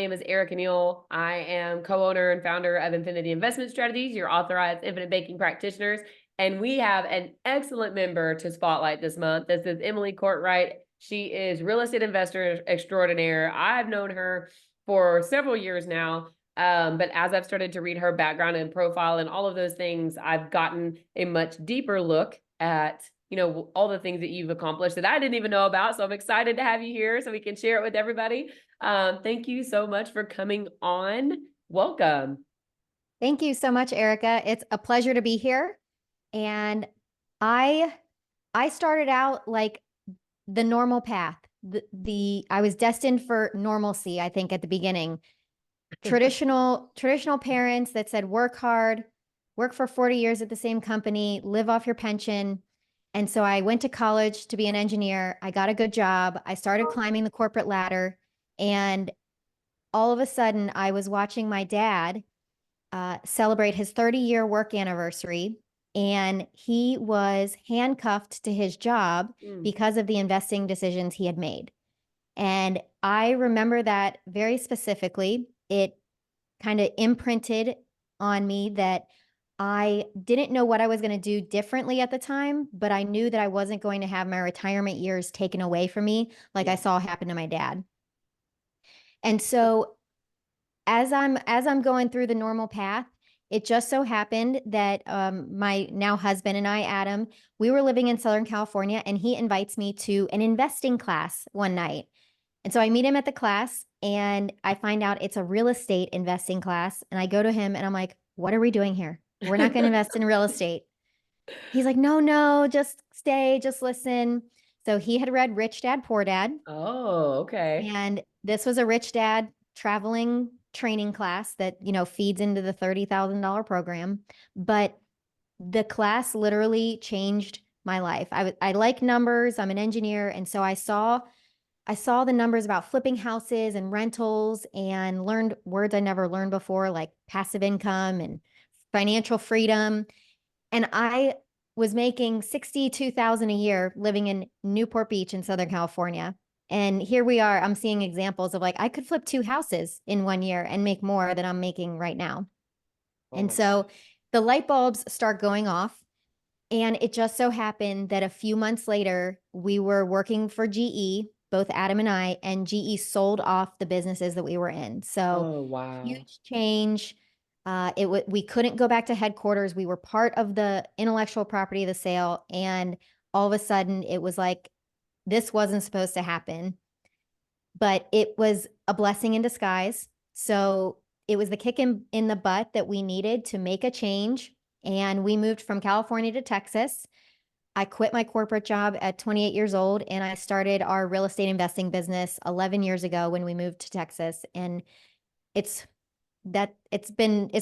name is Erica Neal. I am co-owner and founder of Infinity Investment Strategies, your authorized infinite banking practitioners. And we have an excellent member to spotlight this month. This is Emily Cortright. She is real estate investor extraordinaire. I've known her for several years now. But as I've started to read her background and profile and all of those things, I've gotten a much deeper look at, all the things that you've accomplished that I didn't even know about. So I'm excited to have you here so we can share it with everybody. Thank you so much for coming on. Welcome. Thank you so much, Erica. It's a pleasure to be here. And I started out like the normal path. I was destined for normalcy, I think, at the beginning. Traditional parents that said work hard, work for 40 years at the same company, live off your pension. And so I went to college to be an engineer. I got a good job. I started climbing the corporate ladder. And all of a sudden, I was watching my dad celebrate his 30-year work anniversary. And he was handcuffed to his job because of the investing decisions he had made. And I remember that very specifically. It kind of imprinted on me that I didn't know what I was going to do differently at the time, but I knew that I wasn't going to have my retirement years taken away from me like I saw happen to my dad. And so as I'm going through the normal path, it just so happened that my now husband and I, Adam, we were living in Southern California, and he invites me to an investing class one night. And so I meet him at the class, and I find out it's a real estate investing class. And I go to him and I'm like, what are we doing here? We're not going to invest in real estate. He's like, no, just stay, just listen. So he had read Rich Dad, Poor Dad. Oh, okay. And this was a rich dad traveling training class that, feeds into the $30,000 program. But the class literally changed my life. I like numbers. I'm an engineer. And so I saw the numbers about flipping houses and rentals, and learned words I never learned before, like passive income and financial freedom. And I was making $62,000 a year living in Newport Beach in Southern California. And here we are, I'm seeing examples of like, I could flip 2 houses in 1 year and make more than I'm making right now. And so the light bulbs start going off. And it just so happened that a few months later, we were working for GE, both Adam and I, and GE sold off the businesses that we were in. So huge change. We couldn't go back to headquarters. We were part of the intellectual property of the sale. And all of a sudden it was like, this wasn't supposed to happen, but it was a blessing in disguise. So it was the kick in the butt that we needed to make a change. And we moved from California to Texas. I quit my corporate job at 28 years old, and I started our real estate investing business 11 years ago when we moved to Texas. And it's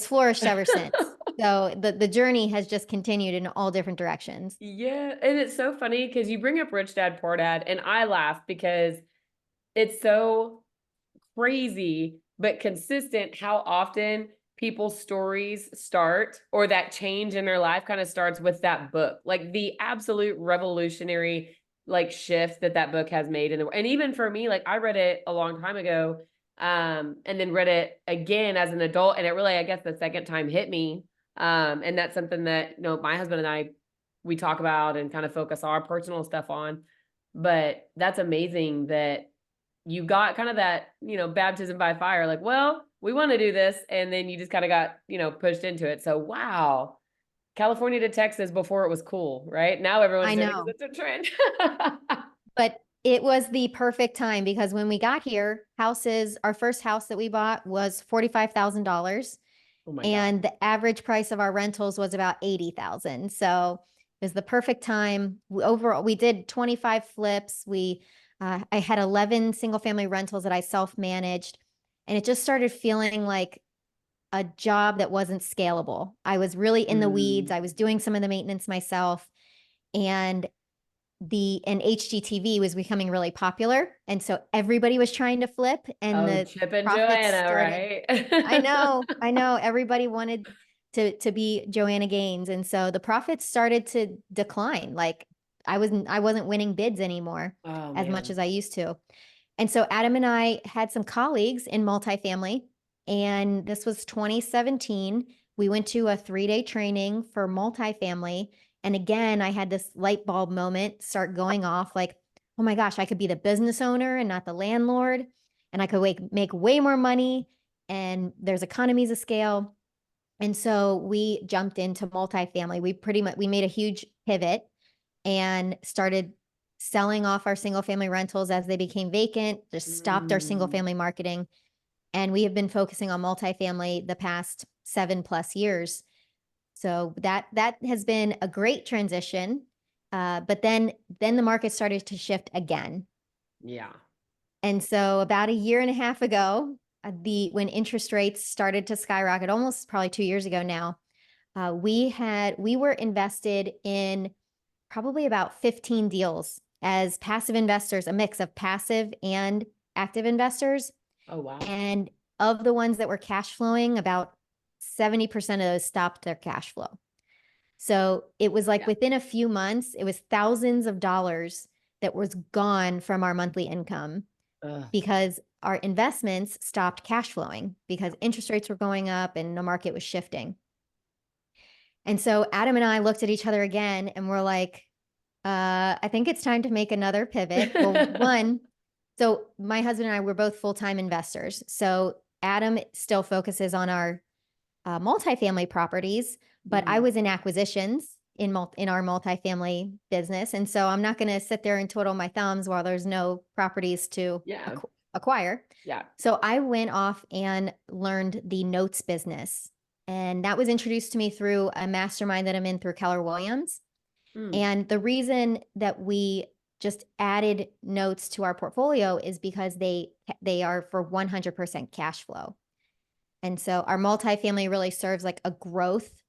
flourished ever since. So the journey has just continued in all different directions. Yeah. And it's so funny because you bring up Rich Dad, Poor Dad, and I laugh because it's so crazy, but consistent how often people's stories start, or that change in their life kind of starts with that book, like the absolute revolutionary like shift that book has made and even for me, like I read it a long time ago, and then read it again as an adult, and it really, I guess the second time hit me, and that's something that my husband and I, we talk about and kind of focus our personal stuff on. But that's amazing that you got kind of that, baptism by fire, like, well, we want to do this. And then you just kind of got, pushed into it. So, wow. California to Texas before it was cool, right? Now everyone's doing it because it's a trend. But it was the perfect time because when we got here, our first house that we bought was $45,000. Oh my and God. the average price of our rentals was about $80,000. So it was the perfect time. Overall, we did 25 flips. I had 11 single family rentals that I self-managed, and it just started feeling like a job that wasn't scalable. I was really in the weeds. I was doing some of the maintenance myself, and HGTV was becoming really popular. And so everybody was trying to flip, and the Chip and profits Joanna, started. right? I know. Everybody wanted to be Joanna Gaines. And so the profits started to decline. Like I wasn't winning bids anymore Oh as much man. as I used to. And so Adam and I had some colleagues in multifamily, and this was 2017. We went to a 3-day training for multifamily. And again, I had this light bulb moment start going off like, oh my gosh, I could be the business owner and not the landlord. And I could make way more money. And there's economies of scale. And so we jumped into multifamily. We made a huge pivot and started selling off our single family rentals as they became vacant, just stopped our single family marketing. And we have been focusing on multifamily the past 7+ years. So that has been a great transition. But then the market started to shift again. Yeah. And so about a year and a half ago, when interest rates started to skyrocket, almost probably 2 years ago now, we were invested in probably about 15 deals as passive investors, a mix of passive and active investors. Oh, wow. And of the ones that were cash flowing, about 70% of those stopped their cash flow. So it was like within a few months, it was thousands of dollars that was gone from our monthly income because our investments stopped cash flowing because interest rates were going up and the market was shifting. And so Adam and I looked at each other again and we're like, I think it's time to make another pivot. Well, so my husband and I were both full-time investors. So Adam still focuses on our multifamily properties, but I was in acquisitions in our multifamily business. And so I'm not going to sit there and twiddle my thumbs while there's no properties to acquire. Yeah. So I went off and learned the notes business. And that was introduced to me through a mastermind that I'm in through Keller Williams. And the reason that we just added notes to our portfolio is because they are for 100% cash flow. And so our multifamily really serves like a growth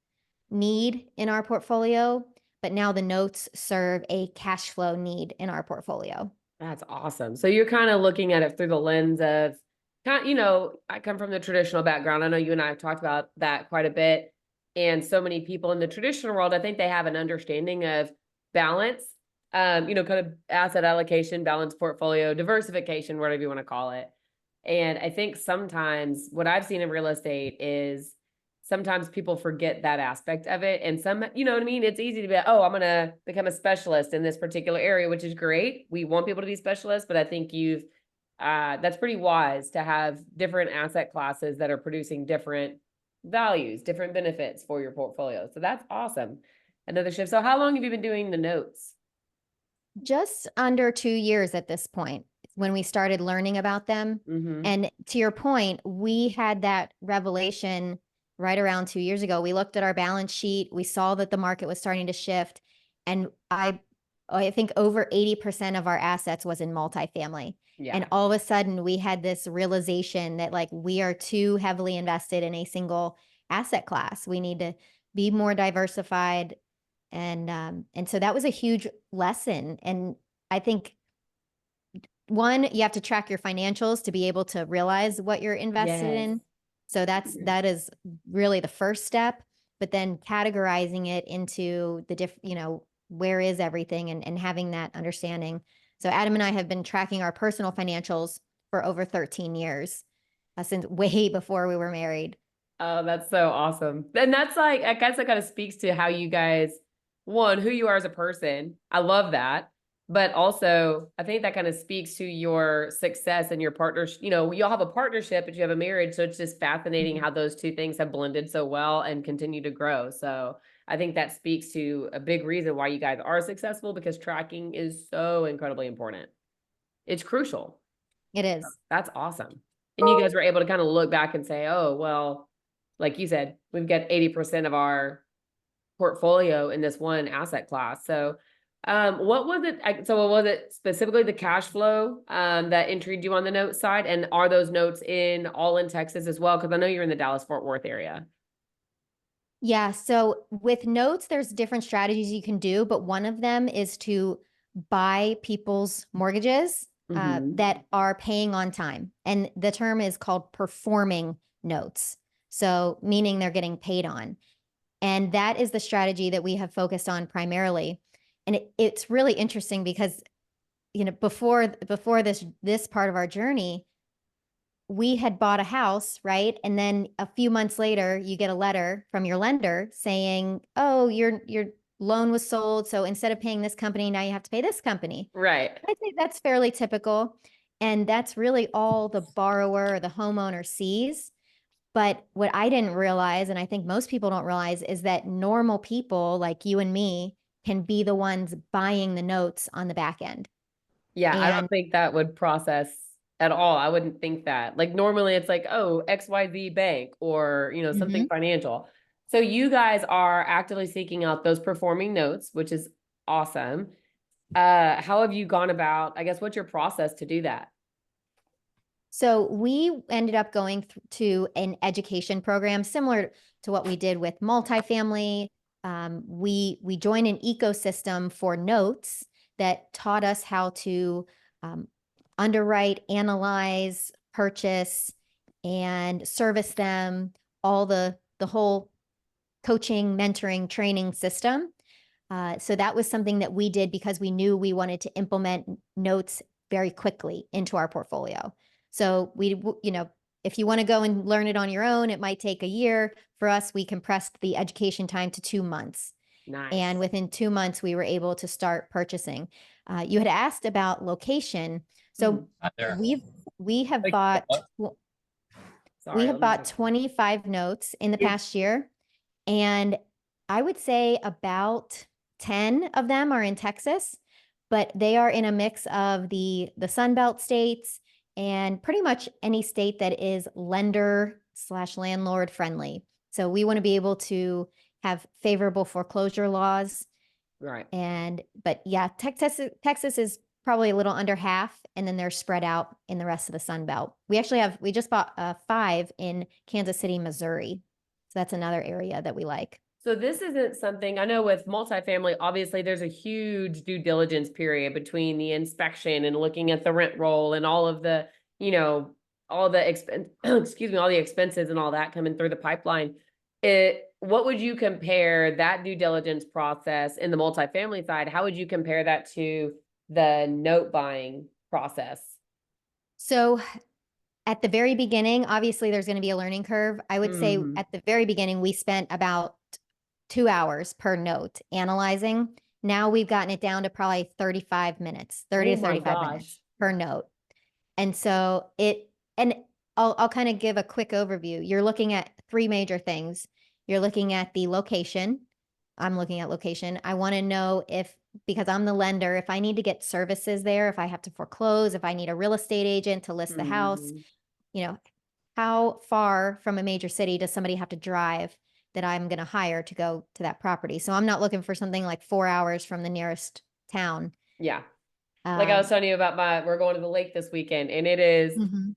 need in our portfolio, but now the notes serve a cash flow need in our portfolio. That's awesome. So you're kind of looking at it through the lens of, I come from the traditional background. I know you and I have talked about that quite a bit. And so many people in the traditional world, I think they have an understanding of balance, kind of asset allocation, balanced portfolio, diversification, whatever you want to call it. And I think sometimes what I've seen in real estate is sometimes people forget that aspect of it. And you know what I mean? It's easy to be like, oh, I'm going to become a specialist in this particular area, which is great. We want people to be specialists, but I think that's pretty wise to have different asset classes that are producing different values, different benefits for your portfolio. So that's awesome. Another shift. So how long have you been doing the notes? Just under 2 years at this point when we started learning about them. And to your point, we had that revelation right around 2 years ago. We looked at our balance sheet. We saw that the market was starting to shift. And I think over 80% of our assets was in multifamily. Yeah. And all of a sudden we had this realization that like we are too heavily invested in a single asset class. We need to be more diversified. And so that was a huge lesson. And I think one, you have to track your financials to be able to realize what you're invested in. So that is really the first step, but then categorizing it into the where is everything and having that understanding. So Adam and I have been tracking our personal financials for over 13 years, since way before we were married. Oh, that's so awesome. And that's like, I guess that kind of speaks to how you guys, one, who you are as a person. I love that. But also, I think that kind of speaks to your success and your partnership. You all have a partnership, but you have a marriage. So it's just fascinating how those two things have blended so well and continue to grow. So I think that speaks to a big reason why you guys are successful, because tracking is so incredibly important. It's crucial. It is. That's awesome. And you guys were able to kind of look back and say, oh, well, like you said, we've got 80% of our portfolio in this one asset class. So what was it? So was it specifically the cash flow that intrigued you on the note side? And are those notes all in Texas as well? Because I know you're in the Dallas-Fort Worth area. Yeah. So with notes, there's different strategies you can do, but one of them is to buy people's mortgages that are paying on time. And the term is called performing notes. So meaning they're getting paid on. And that is the strategy that we have focused on primarily. And it's really interesting because before this part of our journey, we had bought a house, right? And then a few months later, you get a letter from your lender saying, "Oh, your loan was sold, so instead of paying this company, now you have to pay this company." Right. I think that's fairly typical, and that's really all the borrower or the homeowner sees. But what I didn't realize, and I think most people don't realize, is that normal people like you and me can be the ones buying the notes on the back end. Yeah, I don't And think that would process at all. I wouldn't think that. Like normally it's like, oh, XYZ bank or, something Mhm. financial. So you guys are actively seeking out those performing notes, which is awesome. How have you gone about, I guess, what's your process to do that? So we ended up going to an education program similar to what we did with multifamily. We joined an ecosystem for notes that taught us how to um, underwrite, analyze, purchase, and service them. All the whole coaching, mentoring, training system. So that was something that we did because we knew we wanted to implement notes very quickly into our portfolio. So if you want to go and learn it on your own, it might take a year. For us, we compressed the education time to 2 months. And Nice. within 2 months, we were able to start purchasing. You had asked about location. Hmm. So we've, we have Like, bought, we Sorry, have let me bought take. 25 notes in the Yeah. past year. And I would say about 10 of them are in Texas, but they are in a mix of the Sun Belt states and pretty much any state that is lender slash landlord friendly. So we want to be able to have favorable foreclosure laws. Right. But yeah, Texas is probably a little under half, and then they're spread out in the rest of the Sun Belt. We just bought 5 in Kansas City, Missouri. So that's another area that we like. So this isn't something I know with multifamily, obviously there's a huge due diligence period between the inspection and looking at the rent roll and all of the, all the expense, excuse me, all the expenses and all that coming through the pipeline. What would you compare that due diligence process in the multifamily side? How would you compare that to the note buying process? So at the very beginning, obviously there's going to be a learning curve. I would say Mhm. at the very beginning, we spent about 2 hours per note analyzing. Now we've gotten it down to probably 35 minutes, 30 Oh to my 35 minutes gosh. per note. And so and I'll kind of give a quick overview. You're looking at 3 major things. You're looking at the location. I'm looking at location. I want to know because I'm the lender, if I need to get services there, if I have to foreclose, if I need a real estate agent to list the house, Mhm. you know, how far from a major city does somebody have to drive that I'm going to hire to go to that property? So I'm not looking for something like 4 hours from the nearest town. Yeah. Like I was Um, telling you about we're going to the lake this weekend and it is mhm.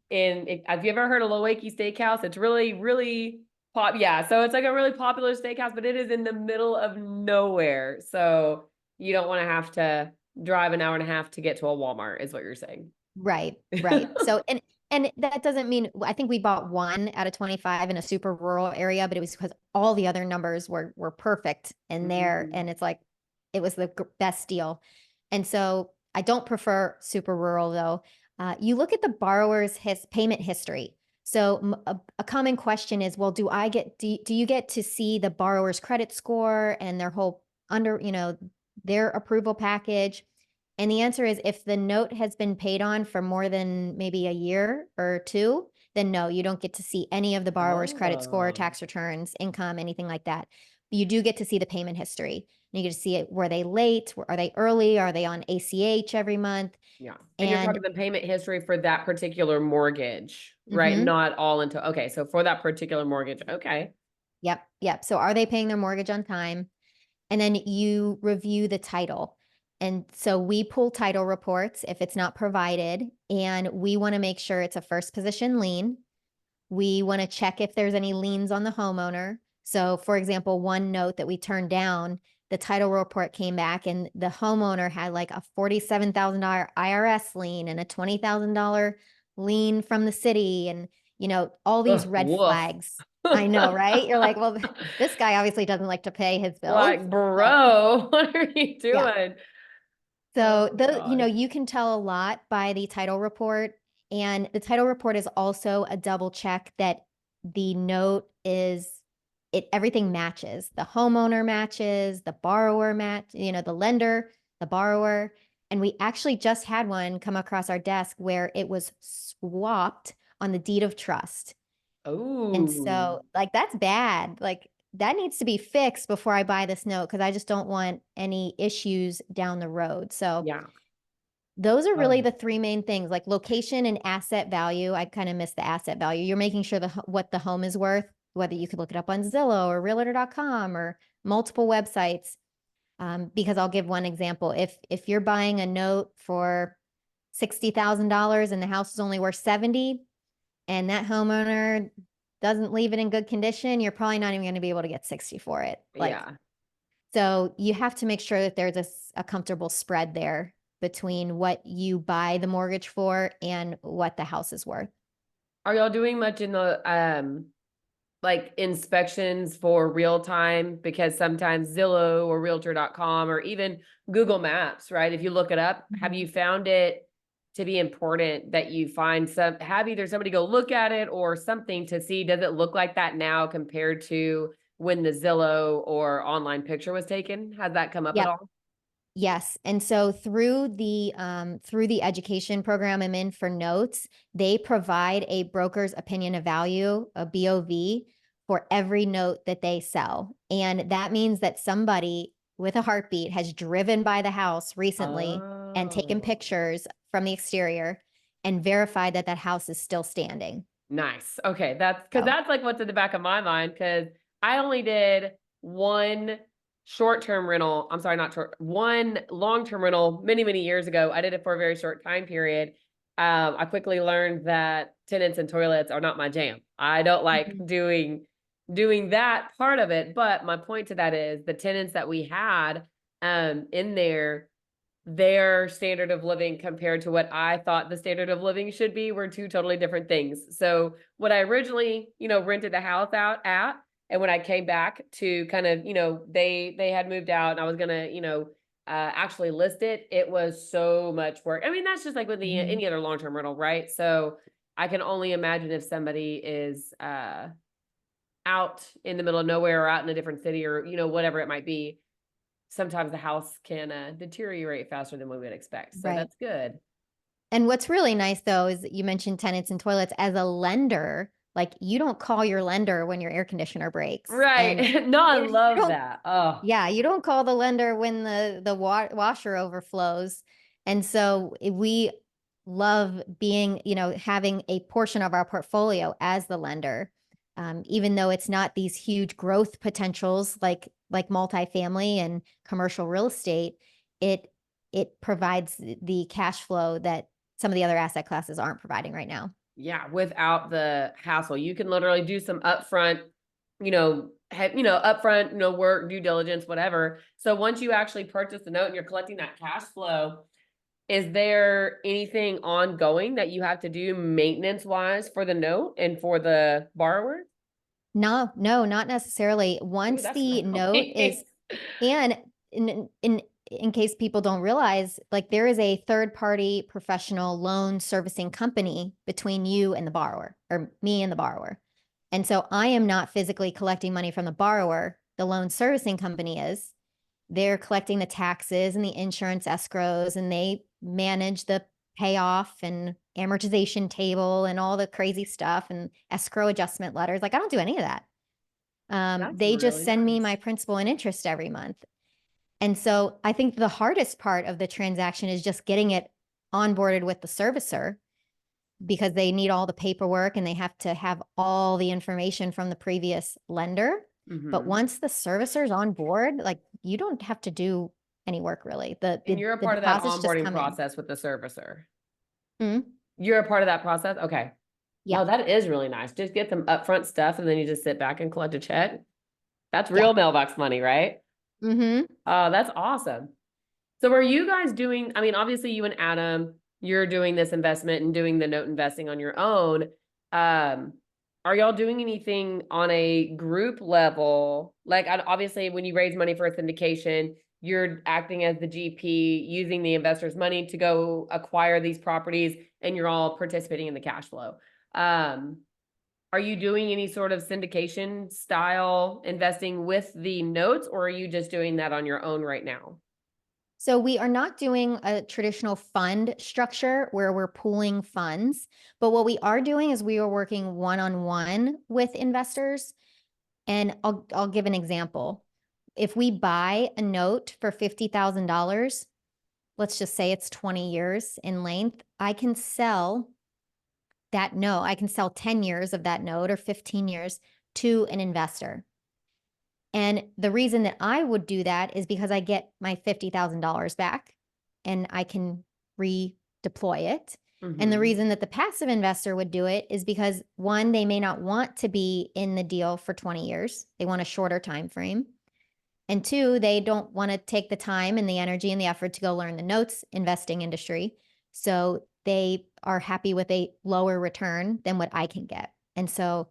have you ever heard of Lowakey Steakhouse? It's really, really yeah. So it's like a really popular steakhouse, but it is in the middle of nowhere. So you don't want to have to drive an hour and a half to get to a Walmart is what you're saying. Right, right. So and that doesn't mean I think we bought 1 out of 25 in a super rural area, but it was because all the other numbers were perfect in there, Mhm. and it's like it was the best deal. And so I don't prefer super rural though. You look at the borrower's payment history. So a common question is, well, do you get to see the borrower's credit score and their whole their approval package? And the answer is if the note has been paid on for more than maybe a year or 2, then no, you don't get to see any of the borrower's credit score, Oh, tax returns, income, anything like that. You do get to see the payment history. You get to see it. Were they late? Are they early? Are they on ACH every month? yeah. And you're And talking the payment history for that particular mortgage, right? mhm, Not all into, okay. So for that particular mortgage, okay. yep, yep. So are they paying their mortgage on time? And then you review the title. And so we pull title reports if it's not provided, and we want to make sure it's a first position lien. We want to check if there's any liens on the homeowner. So, for example, one note that we turned down, the title report came back and the homeowner had like a $47,000 IRS lien and a $20,000 lien from the city, and all these Ugh, red woof. flags. I know, right? You're like, well, this guy obviously doesn't like to pay his bills. Like, So, bro, what are you yeah. doing? So Oh you know, gosh. you can tell a lot by the title report, and the title report is also a double check that the note is everything matches. The homeowner matches, the borrower match, you know, the lender, the borrower. And we actually just had one come across our desk where it was swapped on the deed of trust. And Oh, so, like, that's bad. Like, that needs to be fixed before I buy this note because I just don't want any issues down the road. So, yeah. those are really Oh, the three main things, like location and asset value. I kind of miss the asset value. You're making sure what the home is worth, whether you could look it up on Zillow or realtor.com or multiple websites. Because I'll give one example. If you're buying a note for $60,000 and the house is only worth 70, and that homeowner doesn't leave it in good condition, you're probably not even going to be able to get 60 for it. Like, yeah. so you have to make sure that there's a comfortable spread there between what you buy the mortgage for and what the house is worth. Are y'all doing much in the like inspections for real time? Because sometimes Zillow or realtor.com or even Google Maps, right? If you look it up, have you found it to be important that you find have either somebody go look at it or something to see, does it look like that now compared to when the Zillow or online picture was taken? Has that come up at Yep. all? Yes. And so through the education program I'm in for notes, they provide a broker's opinion of value, a BOV, for every note that they sell. And that means that somebody with a heartbeat has driven by the house recently and taken Oh. pictures from the exterior and verified that that house is still standing. Nice. Okay, that's because So, that's like what's in the back of my mind. Because I only did one short-term rental. I'm sorry, not short, one long-term rental many, many years ago. I did it for a very short time period. I quickly learned that tenants and toilets are not my jam. I don't like mhm. doing that part of it. But my point to that is the tenants that we had in there, their standard of living compared to what I thought the standard of living should be were two totally different things. So what I originally, rented the house out at, and when I came back to kind of, they had moved out and I was gonna, actually list it, it was so much work. I mean, that's just like with Mhm. any other long-term rental, right? So I can only imagine if somebody is out in the middle of nowhere or out in a different city or, whatever it might be, sometimes the house can deteriorate faster than we would expect. So Right. that's good. And what's really nice though is that you mentioned tenants and toilets as a lender, like you don't call your lender when your air conditioner breaks. And Right. No, I you love don't, that. Oh, yeah, you don't call the lender when the washer overflows. And so we love being, you know, having a portion of our portfolio as the lender. Even though it's not these huge growth potentials like multifamily and commercial real estate, it it provides the cash flow that some of the other asset classes aren't providing right now. yeah, without the hassle. You can literally do some upfront, upfront, work, due diligence, whatever. So once you actually purchase the note and you're collecting that cash flow, is there anything ongoing that you have to do maintenance wise for the note and for the borrower? No, no, not necessarily. Ooh, Once that's the note nice. is, and in case people don't realize, like there is a third party professional loan servicing company between you and the borrower, or me and the borrower. And so I am not physically collecting money from the borrower. The loan servicing company is. They're collecting the taxes and the insurance escrows, and they manage the payoff and amortization table and all the crazy stuff and escrow adjustment letters. Like I don't do any of that. That's They just really send me nice. my principal and interest every month. And so I think the hardest part of the transaction is just getting it onboarded with the servicer because they need all the paperwork and they have to have all the information from the previous lender. But Hmm. once the servicer's on board, like you don't have to do any work really. The And the, you're a the part of that deposits just onboarding come in. process with the servicer. Mhm. You're a part of that process? Okay. Yeah. No, that is really nice. Just get some upfront stuff and then you just sit back and collect a check. That's Yeah. real mailbox money, right? Mm-hmm. Oh, that's awesome. So are you guys doing, I mean, obviously you and Adam, you're doing this investment and doing the note investing on your own. Um, are y'all doing anything on a group level? Like obviously when you raise money for a syndication, you're acting as the GP, using the investor's money to go acquire these properties, and you're all participating in the cash flow. Are you doing any sort of syndication style investing with the notes, or are you just doing that on your own right now? So we are not doing a traditional fund structure where we're pooling funds, but what we are doing is we are working one-on-one with investors. And I'll give an example. If we buy a note for $50,000, let's just say it's 20 years in length, I can sell that note. I can sell 10 years of that note or 15 years to an investor. And the reason that I would do that is because I get my $50,000 back and I can redeploy it. And the reason that the passive investor would do it is because, one, they may not want to be in the deal for 20 years. They want a shorter time frame. And two, they don't want to take the time and the energy and the effort to go learn the notes investing industry. So they are happy with a lower return than what I can get. And so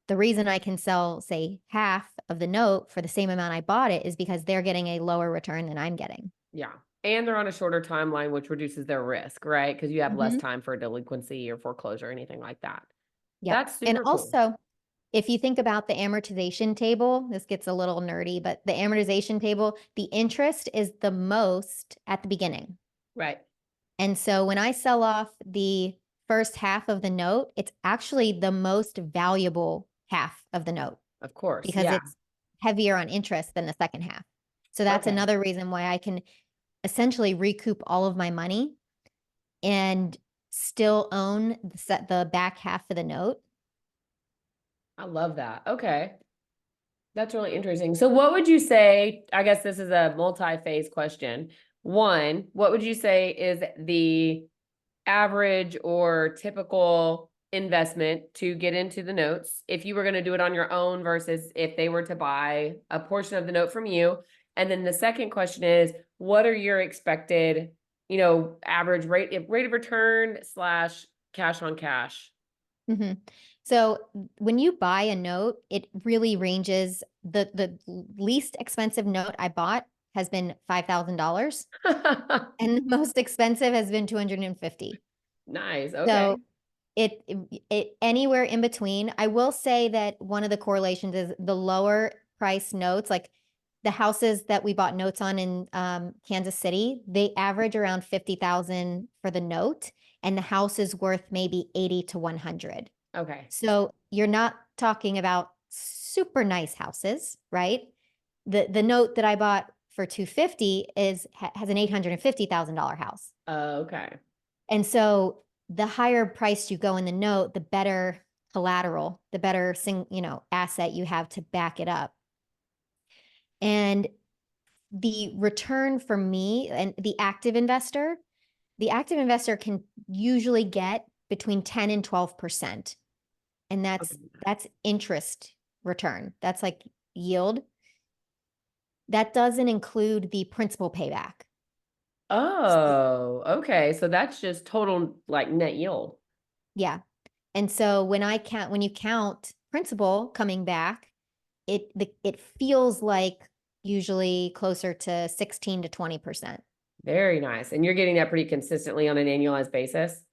the reason I can sell, say, half of the note for the same amount I bought it is because they're getting a lower return than I'm getting. Yeah. And they're on a shorter timeline, which reduces their risk, right? Because you have less Mhm. time for delinquency or foreclosure or anything like that. Yep. That's And super cool. also, if you think about the amortization table, this gets a little nerdy, but the amortization table, the interest is the most at the beginning. Right. And so when I sell off the first half of the note, it's actually the most valuable half of the note Of course. because Yeah. it's heavier on interest than the second half. So that's Okay. another reason why I can essentially recoup all of my money and still own the back half of the note. I love that. Okay. That's really interesting. So what would you say, I guess this is a multi-phase question. One, what would you say is the average or typical investment to get into the notes if you were going to do it on your own versus if they were to buy a portion of the note from you? And then the second question is, what are your expected, average rate of return slash cash on cash? Mm-hmm. So when you buy a note, it really ranges. The least expensive note I bought has been $5,000, and the most expensive has been 250. Nice. Okay. So it anywhere in between. I will say that one of the correlations is the lower price notes, like the houses that we bought notes on in Kansas City, they average around 50,000 for the note, and the house is worth maybe 80 to 100. Okay. So you're not talking about super nice houses, right? The note that I bought for 250 has an $850,000 house. Okay. And so the higher price you go in the note, the better collateral, the better asset you have to back it up. And the return for me and the active investor can usually get between 10 and 12%. And Okay. that's interest return. That's like yield. That doesn't include the principal payback. Oh, okay. So that's just total like net yield. Yeah. And so when you count principal coming back, it feels like usually closer to 16 to 20%. Very nice. And you're getting that pretty consistently on an annualized basis.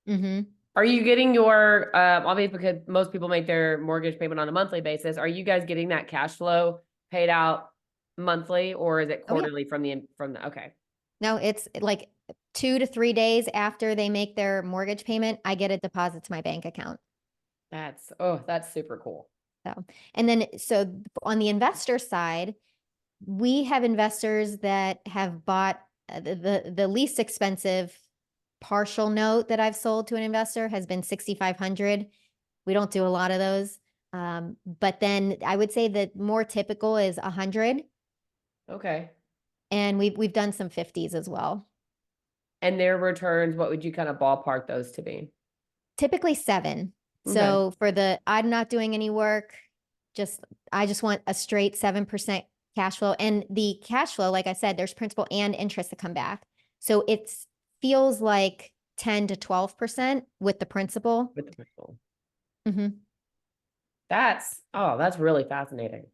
Mm-hmm. Are you getting your obviously because most people make their mortgage payment on a monthly basis, are you guys getting that cash flow paid out monthly or is it Oh yeah. quarterly from the okay. No, it's like 2 to 3 days after they make their mortgage payment, I get a deposit to my bank account. That's super cool. So on the investor side, we have investors that have bought the least expensive partial note that I've sold to an investor has been 6,500. We don't do a lot of those. But then I would say that more typical is 100. Okay. And we've done some 50s as well. And their returns, what would you kind of ballpark those to be? Typically 7. Okay. So I'm not doing any work, I just want a straight 7% cash flow. And the cash flow, like I said, there's principal and interest to come back. So it feels like 10 to 12% with the principal. With the principal. Mm-hmm. That's really fascinating.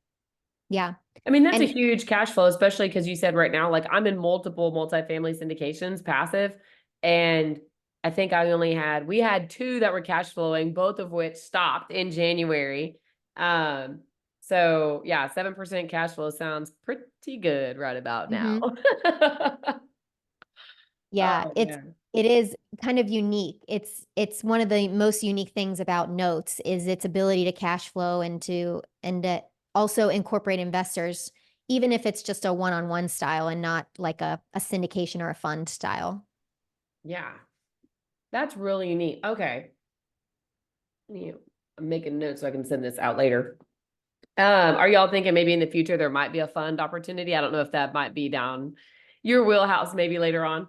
Yeah. I mean, that's a And huge cash flow, especially because you said right now, like I'm in multiple multifamily syndications, passive, and I think we had two that were cash flowing, both of which stopped in January. Um, so yeah, 7% cash flow sounds pretty good right about now. mhm. Yeah, Oh man. it is kind of unique. It's one of the most unique things about notes is its ability to cash flow and to also incorporate investors, even if it's just a one-on-one style and not like a syndication or a fund style. Yeah, that's really unique. Okay. I'm making notes so I can send this out later. Are y'all thinking maybe in the future there might be a fund opportunity? I don't know if that might be down your wheelhouse maybe later on.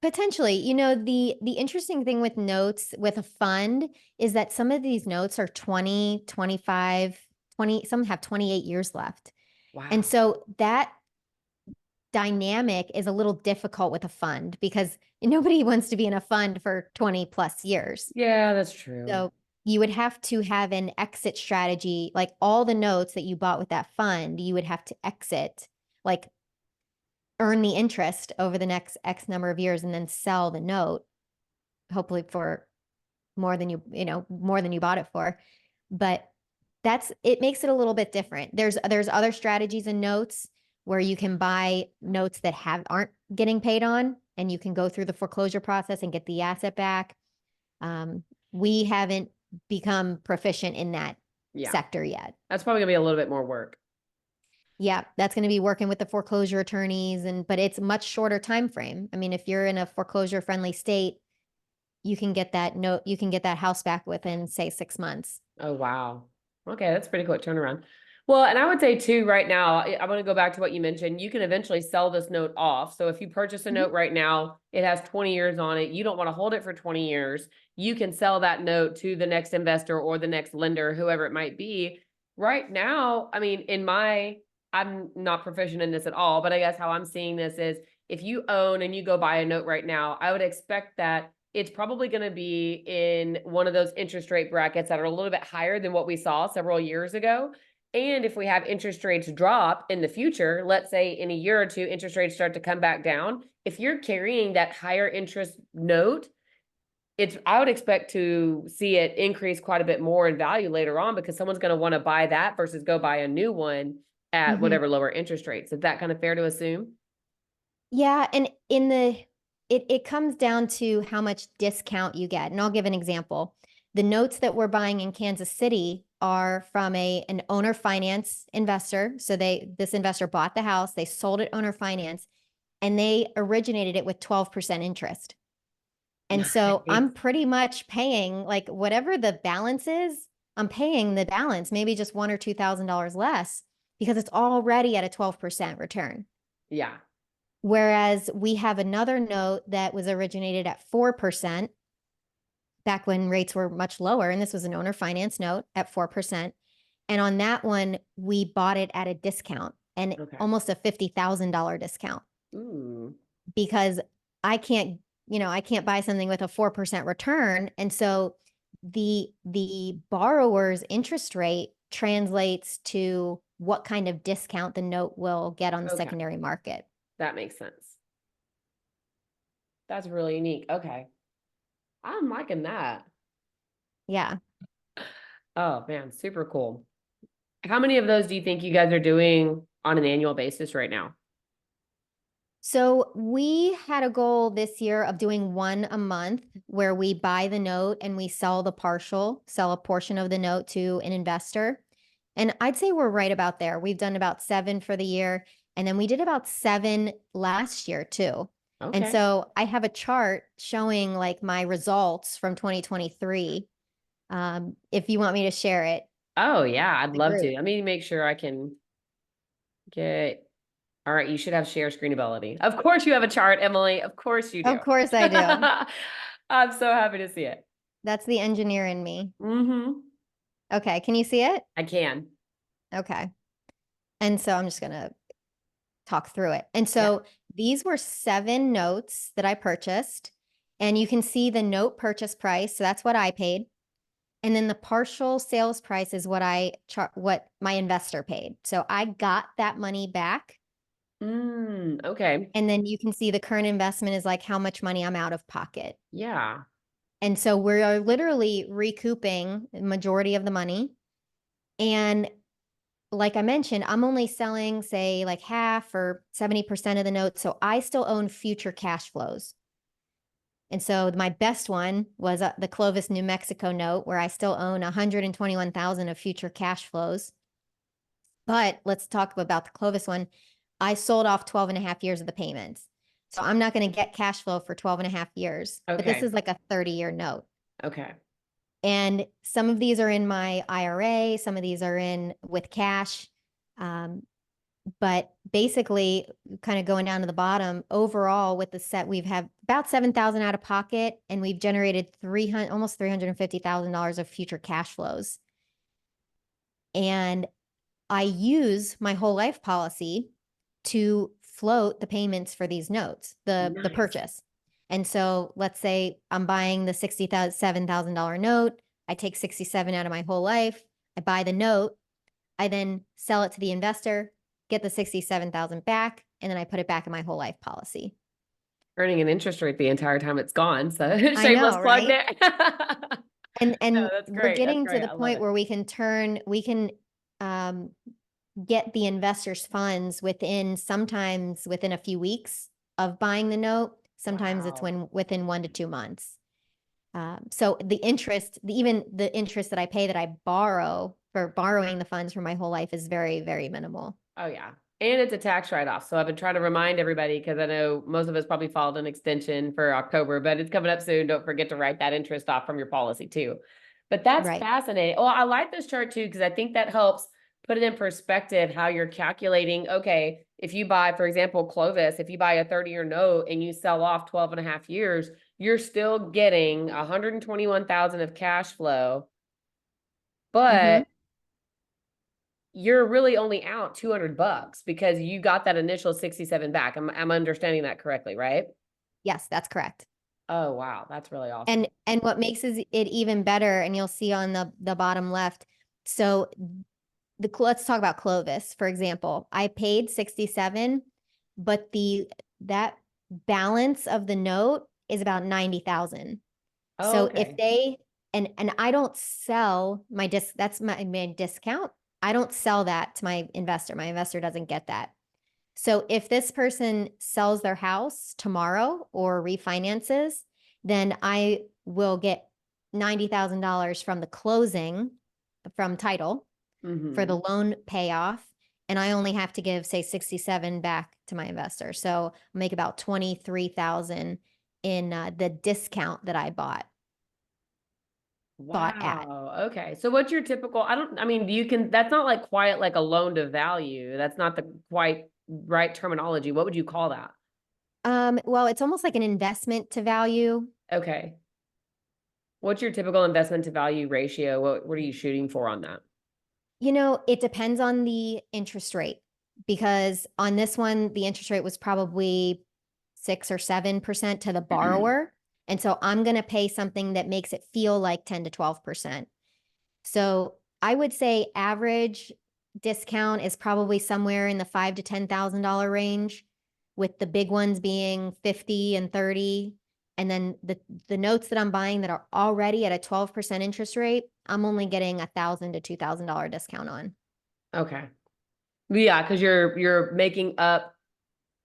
Potentially, the interesting thing with notes with a fund is that some of these notes are 20, 25, 20. Some have 28 years left. And Wow. so that dynamic is a little difficult with a fund because nobody wants to be in a fund for 20 plus years. Yeah, that's true. So you would have to have an exit strategy, like all the notes that you bought with that fund, you would have to exit, like earn the interest over the next X number of years and then sell the note, hopefully for more than more than you bought it for. But it makes it a little bit different. There's other strategies and notes where you can buy notes that aren't getting paid on and you can go through the foreclosure process and get the asset back. We haven't become proficient in that Yeah. sector yet. That's probably gonna be a little bit more work. Yeah, that's going to be working with the foreclosure attorneys but it's much shorter time frame. I mean, if you're in a foreclosure friendly state, you can get that house back within say 6 months. Oh, wow. Okay, that's pretty quick turnaround. Well, and I would say too, right now, I want to go back to what you mentioned. You can eventually sell this note off. So if you purchase a Mhm. note right now, it has 20 years on it. You don't want to hold it for 20 years. You can sell that note to the next investor or the next lender, whoever it might be. Right now, I mean, I'm not proficient in this at all, but I guess how I'm seeing this is if you own and you go buy a note right now, I would expect that it's probably going to be in one of those interest rate brackets that are a little bit higher than what we saw several years ago. And if we have interest rates drop in the future, let's say in a year or two, interest rates start to come back down. If you're carrying that higher interest note, I would expect to see it increase quite a bit more in value later on because someone's going to want to buy that versus go buy a new one at Mhm. whatever lower interest rates. Is that kind of fair to assume? Yeah, and it comes down to how much discount you get. And I'll give an example. The notes that we're buying in Kansas City are from an owner finance investor. So this investor bought the house, they sold it owner finance, and they originated it with 12% interest. And so Nice. I'm pretty much paying like whatever the balance is, I'm paying the balance, maybe just $1,000 or $2,000 less because it's already at a 12% return. Yeah. Whereas we have another note that was originated at 4% back when rates were much lower. And this was an owner finance note at 4%. And on that one, we bought it at a discount and Okay. almost a $50,000 discount Ooh. because I can't buy something with a 4% return. And so the borrower's interest rate translates to what kind of discount the note will get on the Okay. secondary market. That makes sense. That's really unique. Okay. I'm liking that. Yeah. Oh man, super cool. How many of those do you think you guys are doing on an annual basis right now? So we had a goal this year of doing one a month where we buy the note and we sell a portion of the note to an investor. And I'd say we're right about there. We've done about 7 for the year. And then we did about 7 last year too. And Okay. so I have a chart showing like my results from 2023. If you want me to share it, Oh yeah, I'd the love to. group. Let me make sure I can get. All right, you should have share screen ability. Of course you have a chart, Emily. Of course you do. Of course I do. I'm so happy to see it. That's the engineer in me. Mm-hmm. Okay, can you see it? I can. Okay. And so I'm just going to talk through it. And Yeah. so these were 7 notes that I purchased. And you can see the note purchase price. So that's what I paid. And then the partial sales price is what what my investor paid. So I got that money back. Okay. And then you can see the current investment is like how much money I'm out of pocket. Yeah. And so we're literally recouping the majority of the money. And like I mentioned, I'm only selling, say, like half or 70% of the notes. So I still own future cash flows. And so my best one was the Clovis, New Mexico note, where I still own 121,000 of future cash flows. But let's talk about the Clovis one. I sold off 12 and a half years of the payments. So I'm not going to get cash flow for 12 and a half years, but this Okay. is like a 30-year note. Okay. And some of these are in my IRA, some of these are in with cash. But basically, kind of going down to the bottom, overall with the set, we've had about 7,000 out of pocket, and we've generated almost $350,000 of future cash flows. And I use my whole life policy to float the payments for these notes, the Nice. purchase. And so let's say I'm buying the $67,000 note. I take 67 out of my whole life. I buy the note. I then sell it to the investor, get the 67,000 back, and then I put it back in my whole life policy. Earning an interest rate the entire time it's gone. So I shameless know, plug right? there. And No, and that's we're great. That's getting to great. the I love point it. where we can um, get the investors' funds sometimes within a few weeks of buying the note. Sometimes it's Wow. within 1 to 2 months. So even the interest that I pay that I borrow for borrowing the funds for my whole life is very, very minimal. Oh yeah. And it's a tax write-off. So I've been trying to remind everybody because I know most of us probably filed an extension for October, but it's coming up soon. Don't forget to write that interest off from your policy too. But that's Right. fascinating. Well, I like this chart too, because I think that helps put it in perspective how you're calculating. Okay, if you buy, for example, Clovis, if you buy a 30-year note and you sell off 12 and a half years, you're still getting 121,000 of cash flow, Mm-hmm. but you're really only out $200 because you got that initial 67 back. I'm understanding that correctly, right? Yes, that's correct. Oh, wow. That's really awesome. And what makes it even better, and you'll see on the bottom left. So let's talk about Clovis, for example. I paid 67, but that balance of the note is about 90,000. Oh, So if okay. they and I don't sell that's my discount. I don't sell that to my investor. My investor doesn't get that. So if this person sells their house tomorrow or refinances, then I will get $90,000 from the closing from title for the Mm-hmm. loan payoff. And I only have to give, say, 67 back to my investor. So I'll make about 23,000 in the discount that I bought at. Wow. Okay. So what's your typical, I mean, that's not like quite like a loan to value. That's not the quite right terminology. What would you call that? Well, it's almost like an investment to value. Okay. What's your typical investment to value ratio? What are you shooting for on that? It depends on the interest rate because on this one, the interest rate was probably 6 or 7% to the borrower. And so I'm going to pay something that makes it feel like 10 to 12%. So I would say average discount is probably somewhere in the $5,000 to $10,000 range, with the big ones being 50 and 30. And then the notes that I'm buying that are already at a 12% interest rate, I'm only getting $1,000 to $2,000 discount on. Okay. Yeah, because you're making up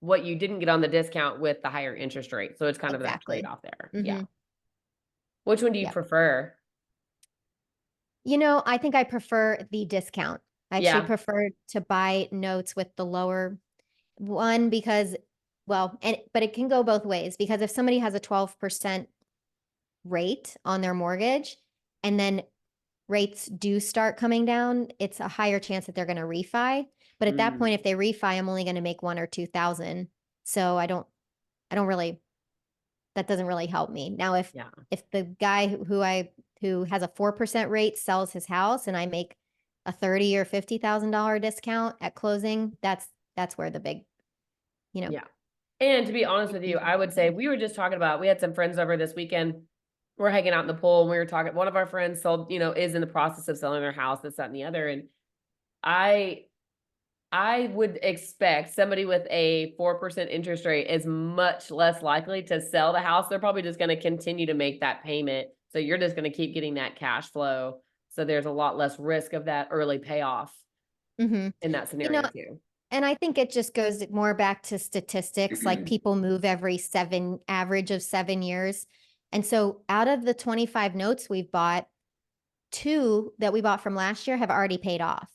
what you didn't get on the discount with the higher interest rate. So it's kind of that Exactly. trade-off there. Yeah. Mm-hmm. Which one do you Yep. prefer? I think I prefer the discount. I actually Yeah. prefer to buy notes with the lower one because, well, but it can go both ways because if somebody has a 12% rate on their mortgage and then rates do start coming down, it's a higher chance that they're going to refi. But at that point, Mm, if they refi, I'm only going to make 1 or 2,000. So I don't really, that doesn't really help me. Now, yeah. if the guy who has a 4% rate sells his house and I make a 30 or $50,000 discount at closing, that's where the big, you know, Yeah. And to be honest big with you, difference I would comes say in. we were just talking about, we had some friends over this weekend we're hanging out in the pool and we were talking, one of our friends sold, is in the process of selling their house, this, that, and the other. And I I would expect somebody with a 4% interest rate is much less likely to sell the house. They're probably just going to continue to make that payment. So you're just going to keep getting that cash flow. So there's a lot less risk of that early payoff Mm-hmm. in that You scenario know, too. and I think it just goes more back to statistics, like people move every average of 7 years. And so out of the 25 notes we've bought, two that we bought from last year have already paid off.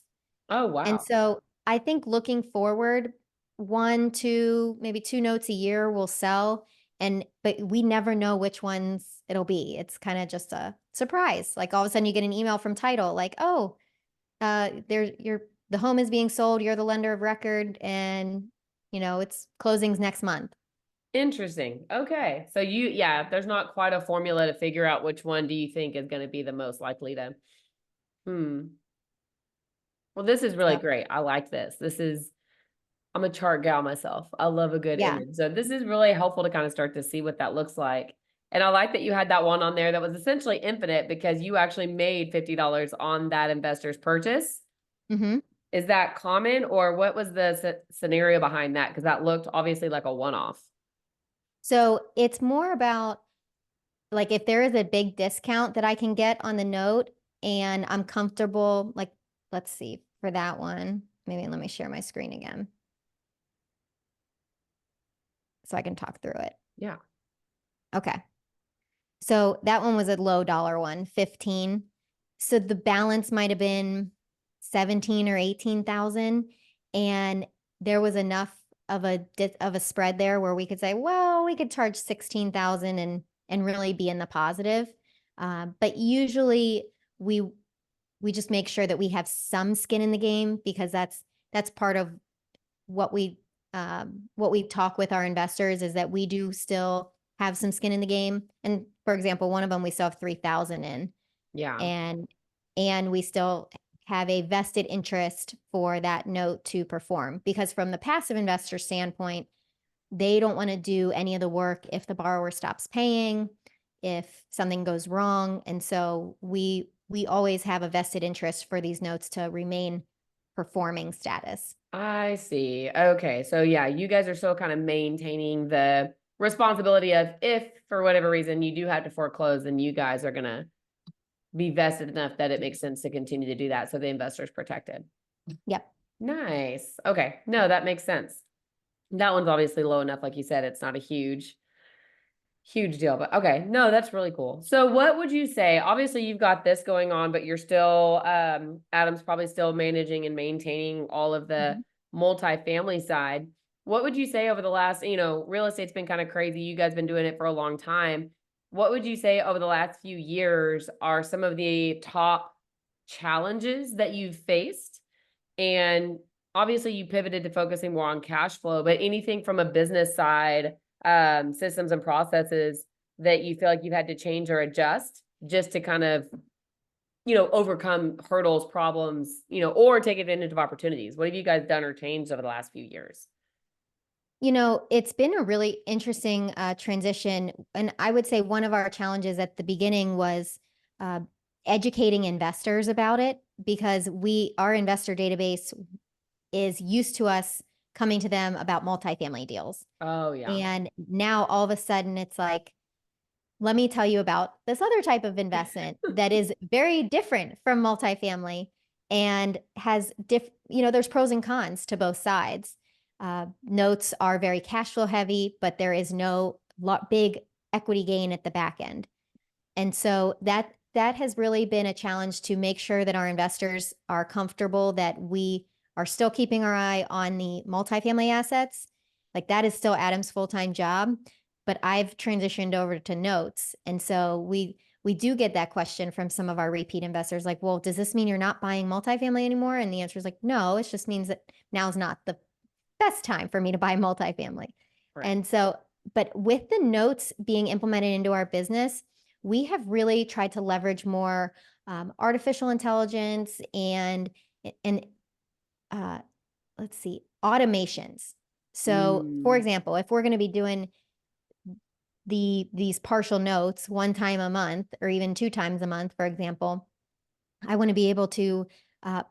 Oh, And wow. so I think looking forward, one, two, maybe two notes a year will sell. But we never know which ones it'll be. It's kind of just a surprise. Like all of a sudden you get an email from title, like, oh, the home is being sold, you're the lender of record, and it's closings next month. Interesting. Okay. So yeah, there's not quite a formula to figure out which one do you think is going to be the most likely to. Hmm. Well, this is really So great. I like this. I'm a chart gal myself. I love a good yeah. image. So this is really helpful to kind of start to see what that looks like. And I like that you had that one on there that was essentially infinite because you actually made $50 on that investor's purchase. Mm-hmm. Is that common or what was the scenario behind that? Because that looked obviously like a one-off. So it's more about like if there is a big discount that I can get on the note and I'm comfortable, like let's see for that one. Maybe let me share my screen again so I can talk through it. Yeah. Okay. So that one was a low dollar one, 15. So the balance might have been 17 or 18,000. And there was enough of a spread there where we could say, well, we could charge 16,000 and really be in the positive. But usually we just make sure that we have some skin in the game because that's part of what we talk with our investors is that we do still have some skin in the game. And for example, one of them we still have 3,000 in, Yeah. and we still have a vested interest for that note to perform because from the passive investor standpoint, they don't want to do any of the work if the borrower stops paying, if something goes wrong. And so we always have a vested interest for these notes to remain performing status. I see. Okay. So yeah, you guys are still kind of maintaining the responsibility of if for whatever reason you do have to foreclose, then you guys are gonna be vested enough that it makes sense to continue to do that. So the investor's protected. Yep. Nice. Okay. No, that makes sense. That one's obviously low enough, like you said, it's not a huge deal, but okay. No, that's really cool. So what would you say? Obviously, you've got this going on, but you're still Adam's probably still managing and maintaining all of the Mhm. multifamily side. What would you say over the last, real estate's been kind of crazy. You guys been doing it for a long time. What would you say over the last few years are some of the top challenges that you've faced? And obviously you pivoted to focusing more on cash flow, but anything from a business side, systems and processes that you feel like you've had to change or adjust just to kind of, overcome hurdles, problems, or take advantage of opportunities. What have you guys done or changed over the last few years? It's been a really interesting transition. And I would say one of our challenges at the beginning was uh, educating investors about it because our investor database is used to us coming to them about multifamily deals. Oh yeah. And now all of a sudden it's like, let me tell you about this other type of investment that is very different from multifamily and has there's pros and cons to both sides. Notes are very cash flow heavy, but there is no big equity gain at the back end. And so that has really been a challenge to make sure that our investors are comfortable that we are still keeping our eye on the multifamily assets. Like that is still Adam's full-time job, but I've transitioned over to notes. And so we do get that question from some of our repeat investors like, well, does this mean you're not buying multifamily anymore? And the answer is like, no, it just means that now's not the best time for me to buy multifamily. Right. And so, but with the notes being implemented into our business, we have really tried to leverage more artificial intelligence and uh, let's see, automations. So, for Mm, example, if we're going to be doing these partial notes one time a month or even 2 times a month, for example, I want to be able to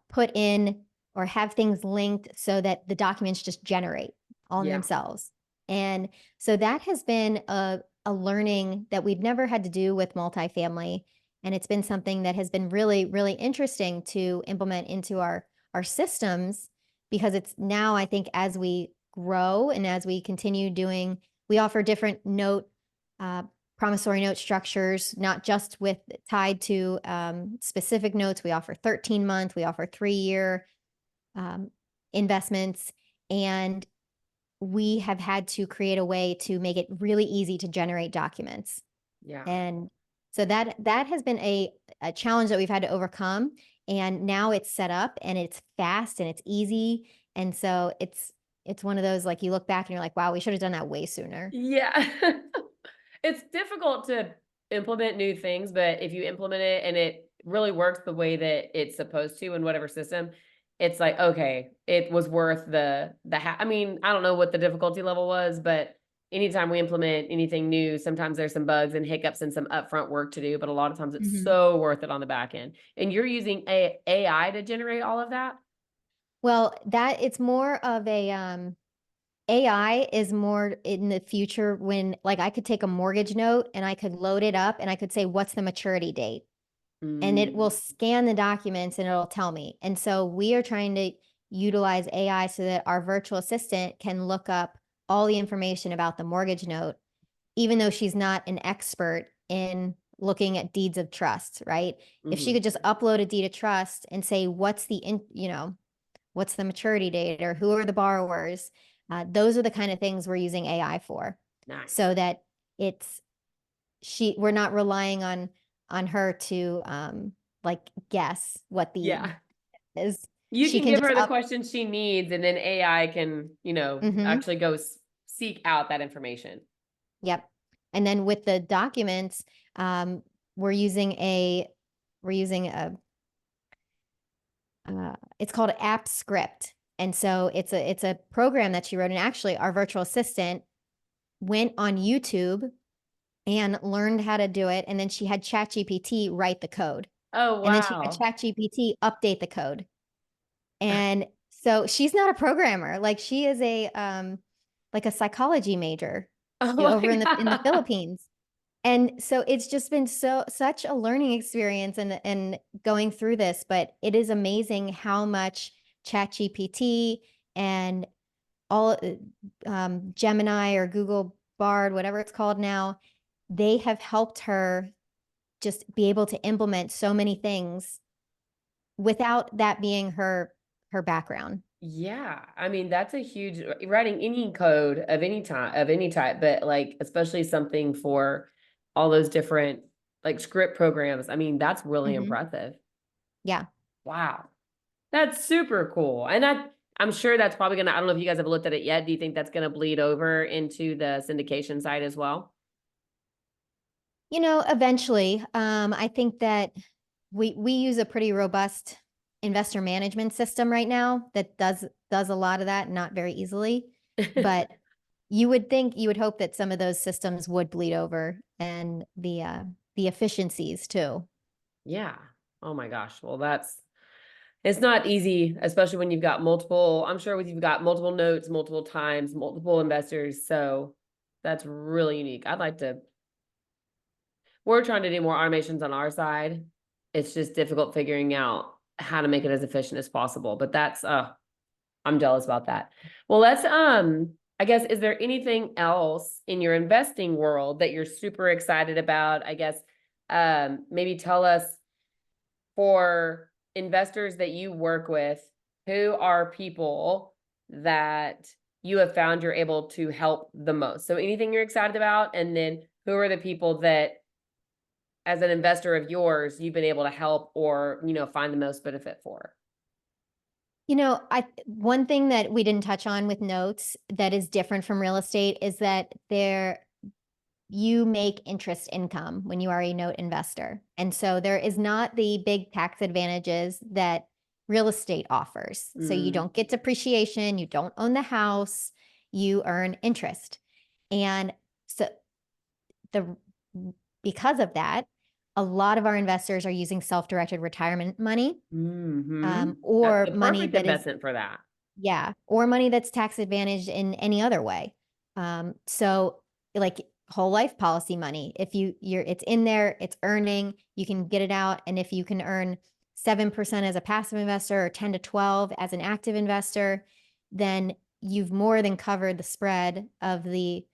put in or have things linked so that the documents just generate on Yeah. themselves. And so that has been a learning that we've never had to do with multifamily. And it's been something that has been really, really interesting to implement into our systems, because it's now, I think, as we grow and as we continue doing, we offer different promissory note structures, not just with tied to specific notes. We offer 13-month, we offer 3-year investments, and we have had to create a way to make it really easy to generate documents. Yeah. And so that has been a challenge that we've had to overcome. And now it's set up and it's fast and it's easy. And so it's one of those, like, you look back and you're like, wow, we should have done that way sooner. Yeah. It's difficult to implement new things, but if you implement it and it really works the way that it's supposed to in whatever system, it's like, okay, it was worth I mean, I don't know what the difficulty level was, but anytime we implement anything new, sometimes there's some bugs and hiccups and some upfront work to do, but a lot of times it's Mhm. so worth it on the back end. And you're using AI to generate all of that? Well, that it's more of a AI is more in the future when, like, I could take a mortgage note and I could load it up and I could say, what's the maturity date? And it will Mm, scan the documents and it'll tell me. And so we are trying to utilize AI so that our virtual assistant can look up all the information about the mortgage note, even though she's not an expert in looking at deeds of trust, right? If she mhm. could just upload a deed of trust and say, what's the maturity date or who are the borrowers? Those are the kind of things we're using AI for, Nice. so that it's we're not relying on her to like guess what the Yeah. is. You She can can give just her the up. questions she needs, and then AI can, Mhm. actually go seek out that information. Yep. And then with the documents, um, we're using a we're using a it's called App Script. And so it's a program that she wrote. And actually, our virtual assistant went on YouTube and learned how to do it. And then she had ChatGPT write the code. Oh, And then she had wow. ChatGPT update the code. And so she's not a programmer. Like, she is a psychology major Oh over my in the god. Philippines. And so it's just been such a learning experience and going through this, but it is amazing how much ChatGPT and all Gemini or Google Bard, whatever it's called now, they have helped her just be able to implement so many things without that being her background. Yeah, I mean, that's a huge writing any code of any type, but, like, especially something for all those different, like, script programs. I mean, that's really Hmm. impressive. Yeah. Wow. That's super cool. And I'm sure that's probably gonna I don't know if you guys have looked at it yet. Do you think that's gonna bleed over into the syndication side as well? Eventually, I think that we use a pretty robust investor management system right now that does a lot of that, not very easily. But you would hope that some of those systems would bleed over, and the efficiencies too. Yeah. Oh my gosh. Well, it's not easy, especially when you've got multiple, I'm sure with you've got multiple notes, multiple times, multiple investors. So that's really unique. We're trying to do more automations on our side. It's just difficult figuring out how to make it as efficient as possible. But I'm jealous about that. Well, I guess, is there anything else in your investing world that you're super excited about? I guess, maybe tell us, for investors that you work with, who are people that you have found you're able to help the most? So anything you're excited about, and then who are the people that, as an investor of yours, you've been able to help or, find the most benefit for? I one thing that we didn't touch on with notes that is different from real estate is that you make interest income when you are a note investor. And so there is not the big tax advantages that real estate offers. So you Mm, don't get depreciation, you don't own the house, you earn interest. And so because of that, a lot of our investors are using self-directed retirement money, That's or the money perfect that is, investment for that. yeah, or money that's tax advantaged in any other way. So like whole life policy money, if it's in there, it's earning, you can get it out. And if you can earn 7% as a passive investor or 10 to 12 as an active investor, then you've more than covered the spread of the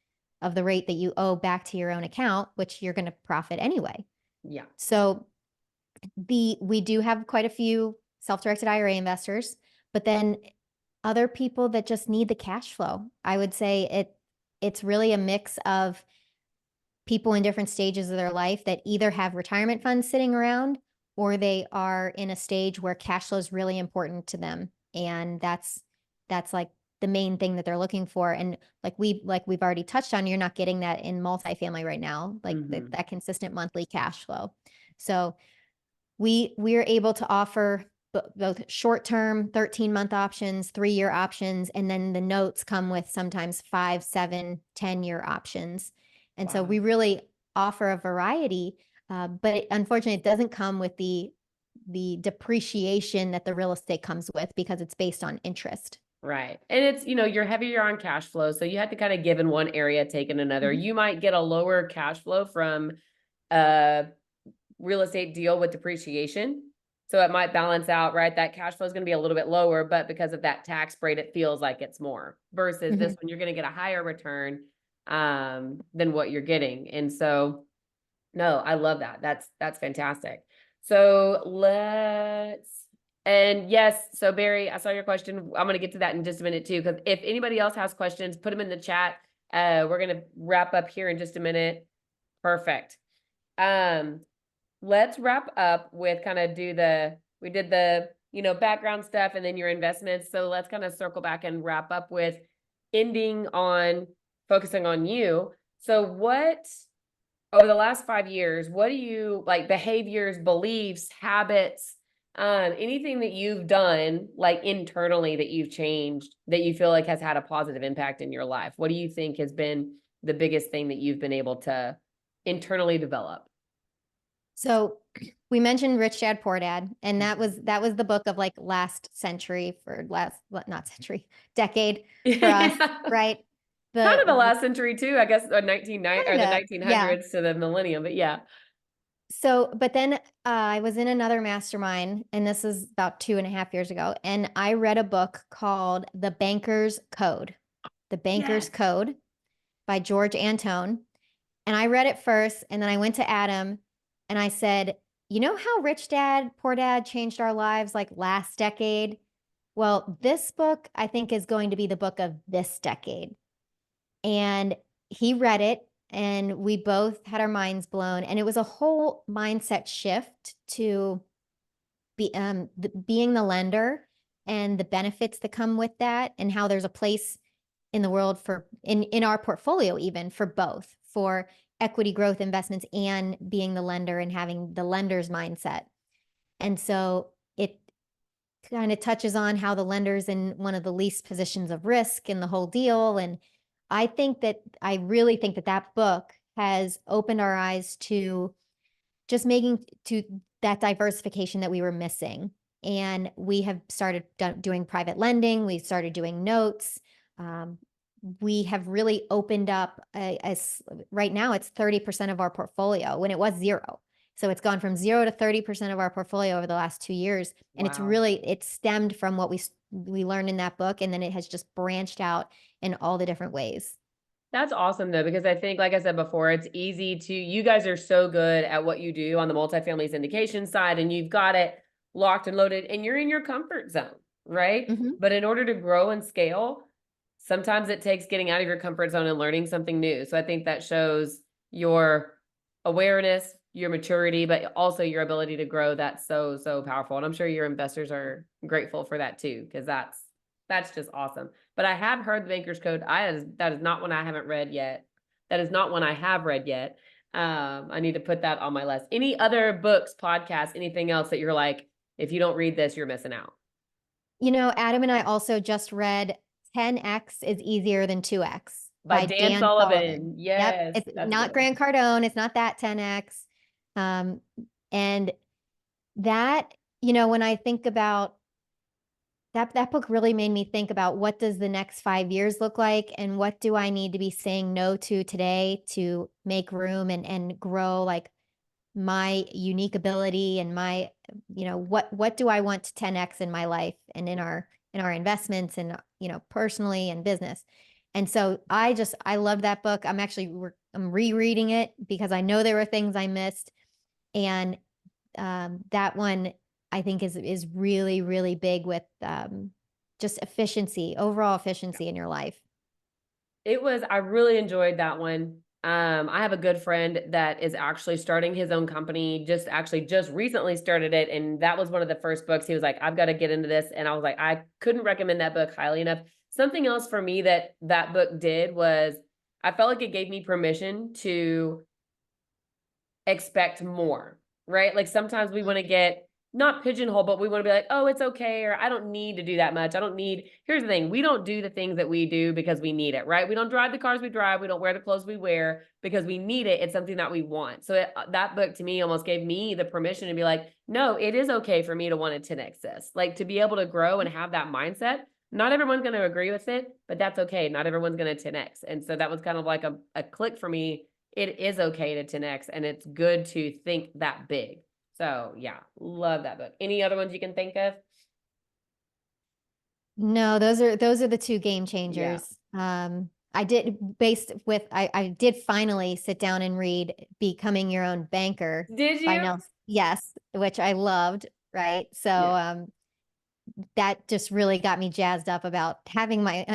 rate that you owe back to your own account, which you're going to profit anyway. Yeah. So we do have quite a few self-directed IRA investors, but then other people that just need the cash flow. I would say it's really a mix of people in different stages of their life that either have retirement funds sitting around, or they are in a stage where cash flow is really important to them. And that's like the main thing that they're looking for. And like we've already touched on, you're not getting that in multifamily right now, like that consistent monthly cash flow. So we're able to offer both short-term 13-month options, 3-year options, and then the notes come with sometimes 5, 7, 10-year options. And so we really offer a variety, but unfortunately it doesn't come with the depreciation that the real estate comes with, because it's based on interest. Right. And it's, you're heavier on cash flow. So you have to kind of give in one area, take in another. You might get a lower cash flow from a real estate deal with depreciation. So it might balance out, right? That cash flow is going to be a little bit lower, but because of that tax rate, it feels like it's more, versus this one, you're going to get a higher return than what you're getting. And so, no, I love that. That's fantastic. So and yes, so Barry, I saw your question. I'm going to get to that in just a minute too, because if anybody else has questions, put them in the chat. We're going to wrap up here in just a minute. Perfect. Let's wrap up with kind of we did the, background stuff and then your investments. So let's kind of circle back and wrap up with focusing on you. So what, over the last 5 years, what do you like, behaviors, beliefs, habits, anything that you've done like internally that you've changed that you feel like has had a positive impact in your life? What do you think has been the biggest thing that you've been able to internally develop? So we mentioned Rich Dad Poor Dad, and that was the book of like decade for us, right? Kind of the last century too, I guess, the 1900s yeah. to the millennium, but yeah. So, but then I was in another mastermind, and this is about 2.5 years ago, and I read a book called The Banker's Code, The Banker's Code by George Antone. And I read it first, and then I went to Adam and I said, you know how Rich Dad, Poor Dad changed our lives like last decade? Well, this book, I think, is going to be the book of this decade. And he read it, and we both had our minds blown. And it was a whole mindset shift to being the lender and the benefits that come with that, and how there's a place in the world for in our portfolio, even for both, for equity growth investments and being the lender and having the lender's mindset. And so it kind of touches on how the lender's in one of the least positions of risk in the whole deal. And I really think that book has opened our eyes to just making to that diversification that we were missing. And we have started doing private lending. We started doing notes. We have really opened up right now it's 30% of our portfolio when it was 0. So it's gone from 0 to 30% of our portfolio over the last 2 years. And it's stemmed from what we learned in that book. And then it has just branched out in all the different ways. That's awesome though, because I think, like I said before, it's easy you guys are so good at what you do on the multifamily syndication side, and you've got it locked and loaded, and you're in your comfort zone, right? But in order to grow and scale, sometimes it takes getting out of your comfort zone and learning something new. So I think that shows your awareness, your maturity, but also your ability to grow. That's so, so powerful. And I'm sure your investors are grateful for that too, because that's just awesome. But I have heard the Banker's Code. That is not one I haven't read yet. That is not one I have read yet. I need to put that on my list. Any other books, podcasts, anything else that you're like, if you don't read this, you're missing out? Adam and I also just read 10x is easier than 2x. By by Dan Dan Sullivan. Sullivan. Yep. Yes, It's that's a good not one. Grant Cardone. It's not that 10X. Um, and that, when I think about that book really made me think about what does the next 5 years look like and what do I need to be saying no to today to make room and grow like my unique ability and my, what do I want to 10X in my life and in our investments and, personally and business. And so I love that book. I'm rereading it because I know there were things I missed. And that one I think is really, really big with just efficiency, overall efficiency in your life. I really enjoyed that one. I have a good friend that is actually starting his own company, just recently started it. And that was one of the first books. He was like, I've got to get into this. And I was like, I couldn't recommend that book highly enough. Something else for me that book did was I felt like it gave me permission to expect more, right? Like sometimes we want to get not pigeonhole, but we want to be like, oh, it's okay, or I don't need to do that much. Here's the thing, we don't do the things that we do because we need it, right? We don't drive the cars we drive. We don't wear the clothes we wear because we need it. It's something that we want. So that book to me almost gave me the permission to be like, no, it is okay for me to want to 10X this, like to be able to grow and have that mindset. Not everyone's going to agree with it, but that's okay. Not everyone's going to 10X. And so that was kind of like a click for me. It is okay to 10X and it's good to think that big. So yeah, love that book. Any other ones you can think of? No, those are the two game Yeah. changers. I did finally sit down and read Becoming Your Own Banker Did by you? Nelson. Yes, which I loved, right? So Yeah. that just really got me jazzed up about having my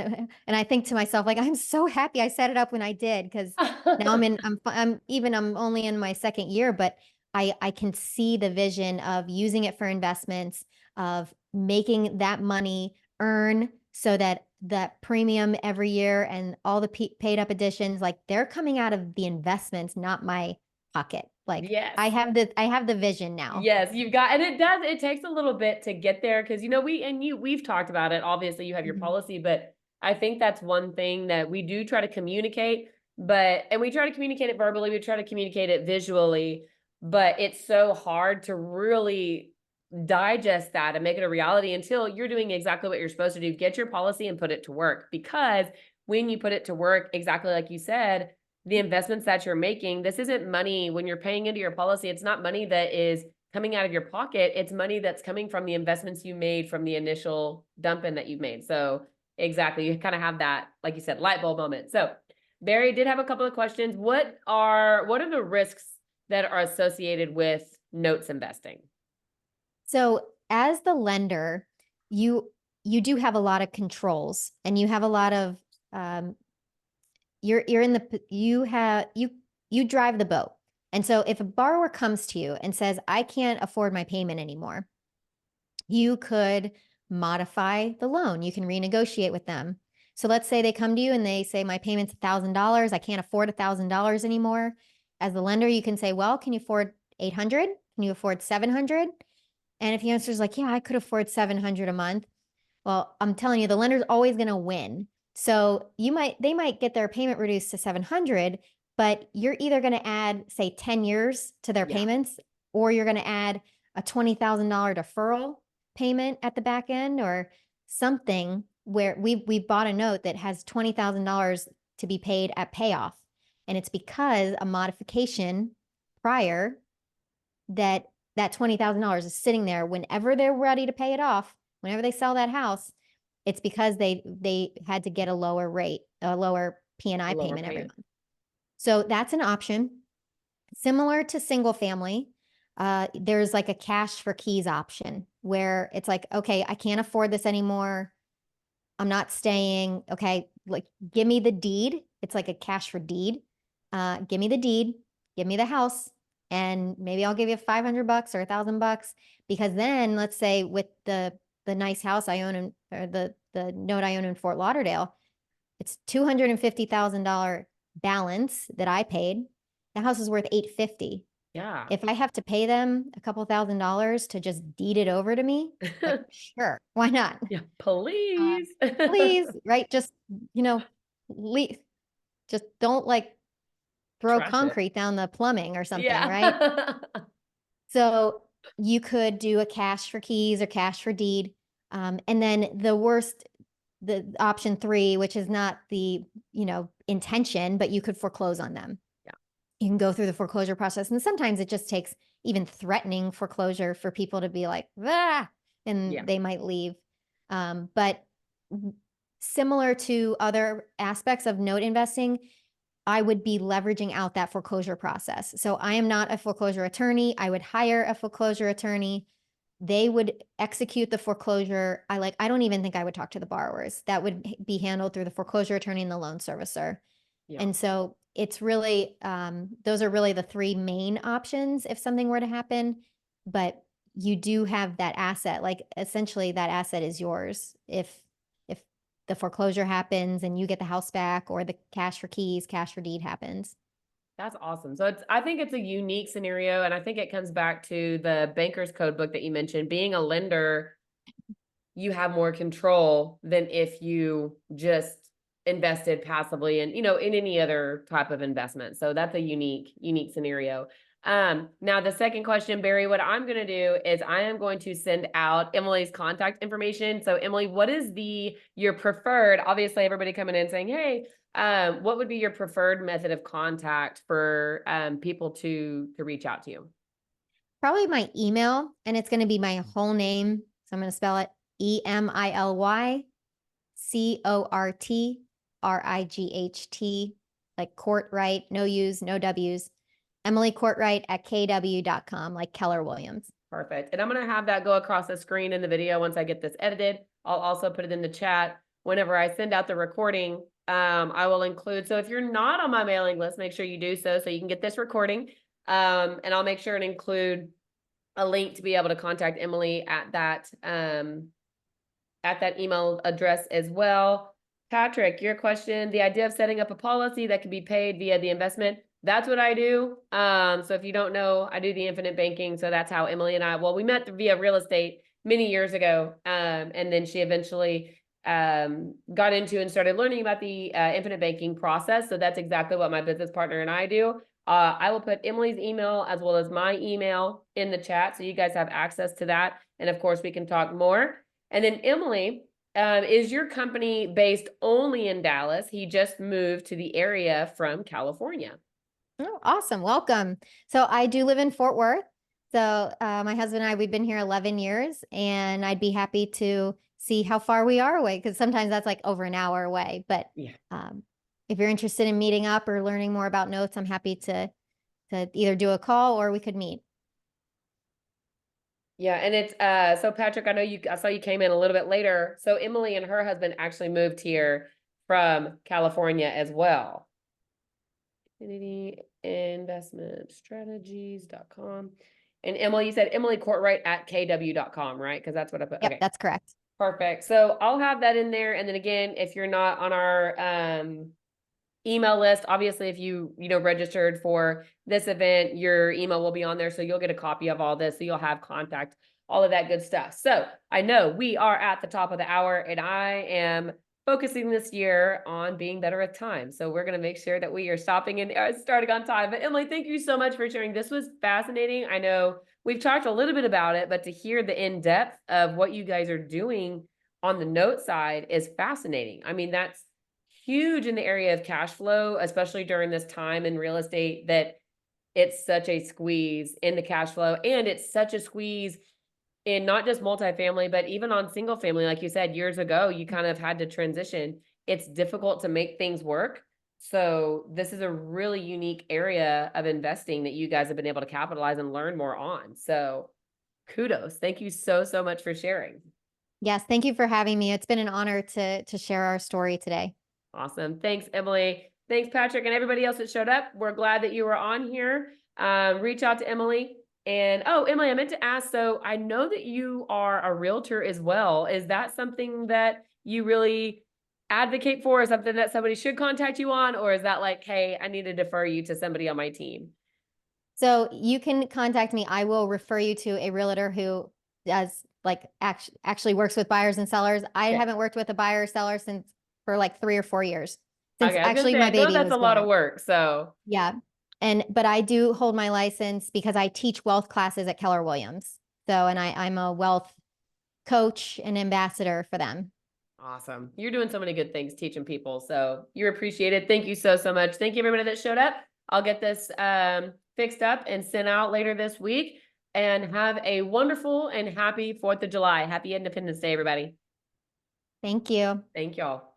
and I think to myself like I'm so happy I set it up when I did because now I'm only in my second year, but I can see the vision of using it for investments, of making that money earn so that that premium every year and all the paid up additions, like they're coming out of the investments, not my pocket. Like Yes. I have the vision now. Yes, and it takes a little bit to get there because we've talked about it. Obviously, you have your Mhm. policy, but I think that's one thing that we do try to communicate, and we try to communicate it verbally, we try to communicate it visually, but it's so hard to really digest that and make it a reality until you're doing exactly what you're supposed to do. Get your policy and put it to work because when you put it to work, exactly like you said, the investments that you're making, this isn't money when you're paying into your policy. It's not money that is coming out of your pocket. It's money that's coming from the investments you made from the initial dump in that you've made. So exactly, you kind of have that, like you said, light bulb moment. So Barry did have a couple of questions. What are the risks that are associated with notes investing? So as the lender, you do have a lot of controls and you have a lot of um, you're in the you drive the boat. And so if a borrower comes to you and says, I can't afford my payment anymore, you could modify the loan. You can renegotiate with them. So let's say they come to you and they say, my payment's $1,000. I can't afford $1,000 anymore. As the lender, you can say, well, can you afford 800? Can you afford 700? And if the answer is like, yeah, I could afford 700 a month. Well, I'm telling you, the lender's always going to win. So they might get their payment reduced to 700, but you're either going to add, say, 10 years to their Yeah. payments, or you're going to add a $20,000 deferral payment at the back end or something where we bought a note that has $20,000 to be paid at payoff. And it's because a modification prior that $20,000 is sitting there whenever they're ready to pay it off, whenever they sell that house, it's because they had to get a lower rate, a lower P&I Lower payment every payment. month. So that's an option. Similar to single family, there's like a cash for keys option where it's like, okay, I can't afford this anymore. I'm not staying. Okay, like give me the deed. It's like a cash for deed. Give me the deed. Give me the house, and maybe I'll give you $500 or $1,000 because then let's say with the nice house I own or the note I own in Fort Lauderdale, it's $250,000 balance that I paid. The house is worth $850. Yeah. If I have to pay them a couple $1,000s to just deed it over to me, like sure, why not? Yeah, Um, please. please, right? Just, you know, leave. just don't like throw Trash it. concrete down the plumbing or something, right? Yeah. So you could do a cash for keys or cash for deed. And then the option 3, which is not the, intention, but you could foreclose on them. Yeah. You can go through the foreclosure process. And sometimes it just takes even threatening foreclosure for people to be like, ah, and they might leave. But similar to other aspects of note investing, I would be leveraging out that foreclosure process. So I am not a foreclosure attorney. I would hire a foreclosure attorney. They would execute the foreclosure. I don't even think I would talk to the borrowers. That would be handled through the foreclosure attorney and the loan servicer. Yeah. And so it's really, those are really the 3 main options if something were to happen. But you do have that asset, like essentially that asset is yours if the foreclosure happens and you get the house back, or the cash for keys, cash for deed happens. That's awesome. So I think it's a unique scenario. And I think it comes back to the banker's code book that you mentioned. Being a lender, you have more control than if you just invested passively in, in any other type of investment. So that's a unique scenario. Now the second question, Barry, what I'm going to do is I am going to send out Emily's contact information. So Emily, what is your preferred, obviously everybody coming in saying, hey, what would be your preferred method of contact for people to reach out to you? Probably my email, and it's going to be my whole name. So I'm going to spell it EmilYCortright, like Cortright, no U's, no W's. Emily Cortright at kw.com, like Keller Williams. Perfect. And I'm going to have that go across the screen in the video once I get this edited. I'll also put it in the chat whenever I send out the recording. I will include, so if you're not on my mailing list, make sure you do so you can get this recording. And I'll make sure and include a link to be able to contact Emily at that email address as well. Patrick, your question, the idea of setting up a policy that can be paid via the investment. That's what I do. So if you don't know, I do the infinite banking. So that's how Emily and we met via real estate many years ago. And then she eventually got into and started learning about the infinite banking process. So that's exactly what my business partner and I do. I will put Emily's email as well as my email in the chat, so you guys have access to that. And of course, we can talk more. And then Emily, is your company based only in Dallas? He just moved to the area from California. Oh, awesome. Welcome. So I do live in Fort Worth. So my husband and I, we've been here 11 years, and I'd be happy to see how far we are away, because sometimes that's like over an hour away. But if you're interested in meeting up or learning more about notes, I'm happy to either do a call or we could meet. Yeah, and it's so Patrick, I saw you came in a little bit later. So Emily and her husband actually moved here from California as well. Investmentstrategies.com. And Emily, you said Emily Cortright at kw.com, right? Because that's what I put. Yep, okay, that's correct. Perfect. So I'll have that in there. And then again, if you're not on our email list, obviously if you registered for this event, your email will be on there. So you'll get a copy of all this. So you'll have contact, all of that good stuff. So I know we are at the top of the hour, and I am focusing this year on being better at time. So we're going to make sure that we are stopping and starting on time. But Emily, thank you so much for sharing. This was fascinating. I know we've talked a little bit about it, but to hear the in-depth of what you guys are doing on the note side is fascinating. I mean, that's huge in the area of cash flow, especially during this time in real estate, that it's such a squeeze in the cash flow, and it's such a squeeze in not just multifamily, but even on single family. Like you said, years ago, you kind of had to transition. It's difficult to make things work. So this is a really unique area of investing that you guys have been able to capitalize and learn more on. So kudos. Thank you so much for sharing. Yes, thank you for having me. It's been an honor to share our story today. Awesome. Thanks, Emily. Thanks, Patrick, and everybody else that showed up. We're glad that you were on here. Reach out to Emily. And Emily, I meant to ask, so I know that you are a realtor as well. Is that something that you really advocate for, or something that somebody should contact you on? Or is that like, hey, I need to defer you to somebody on my team? So you can contact me. I will refer you to a realtor who does actually works with buyers and sellers. I haven't worked with a buyer or seller for like 3 or 4 years. since Okay, I was gonna actually say, my I know baby that's was a lot of born. work, so. Yeah. But I do hold my license because I teach wealth classes at Keller Williams. So, and I'm a wealth coach and ambassador for them. Awesome. You're doing so many good things teaching people. So you're appreciated. Thank you so much. Thank you everybody that showed up. I'll get this fixed up and sent out later this week. And have a wonderful and happy 4th of July. Happy Independence Day, everybody. Thank you. Thank y'all.